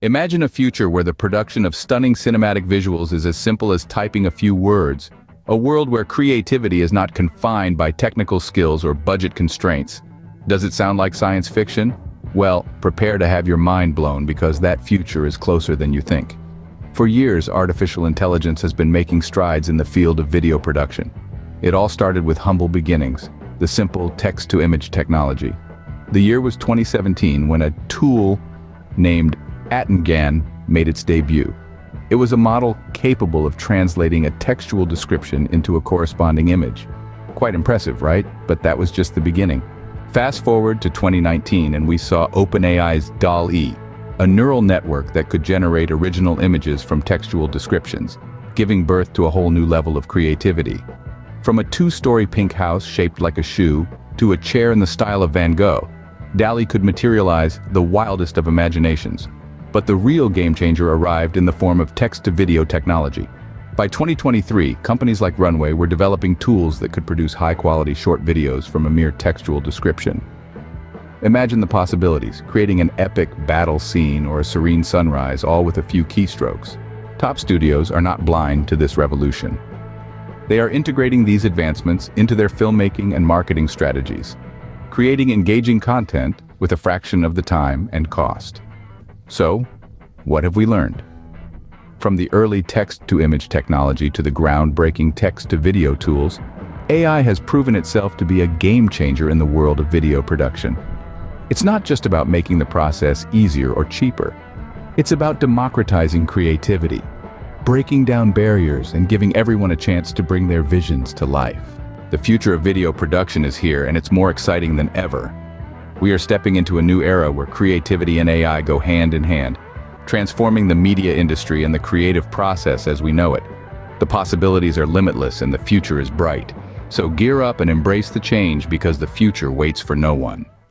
Imagine a future where the production of stunning cinematic visuals is as simple as typing a few words, a world where creativity is not confined by technical skills or budget constraints. Does it sound like science fiction? Well, prepare to have your mind blown because that future is closer than you think. For years, artificial intelligence has been making strides in the field of video production. It all started with humble beginnings, the simple text-to-image technology. The year was 2017 when a tool named Attengan made its debut. It was a model capable of translating a textual description into a corresponding image. Quite impressive, right? But that was just the beginning. Fast forward to 2019 and we saw OpenAI's DALL-E, a neural network that could generate original images from textual descriptions, giving birth to a whole new level of creativity. From a two-story pink house shaped like a shoe to a chair in the style of Van Gogh, DALL-E could materialize the wildest of imaginations. But the real game-changer arrived in the form of text-to-video technology. By 2023, companies like Runway were developing tools that could produce high-quality short videos from a mere textual description. Imagine the possibilities, creating an epic battle scene or a serene sunrise, all with a few keystrokes. Top studios are not blind to this revolution. They are integrating these advancements into their filmmaking and marketing strategies, creating engaging content with a fraction of the time and cost. So, what have we learned? From the early text-to-image technology to the groundbreaking text-to-video tools, AI has proven itself to be a game-changer in the world of video production. It's not just about making the process easier or cheaper. It's about democratizing creativity, breaking down barriers, and giving everyone a chance to bring their visions to life. The future of video production is here, and it's more exciting than ever. We are stepping into a new era where creativity and AI go hand in hand, transforming the media industry and the creative process as we know it. The possibilities are limitless and the future is bright. So gear up and embrace the change because the future waits for no one.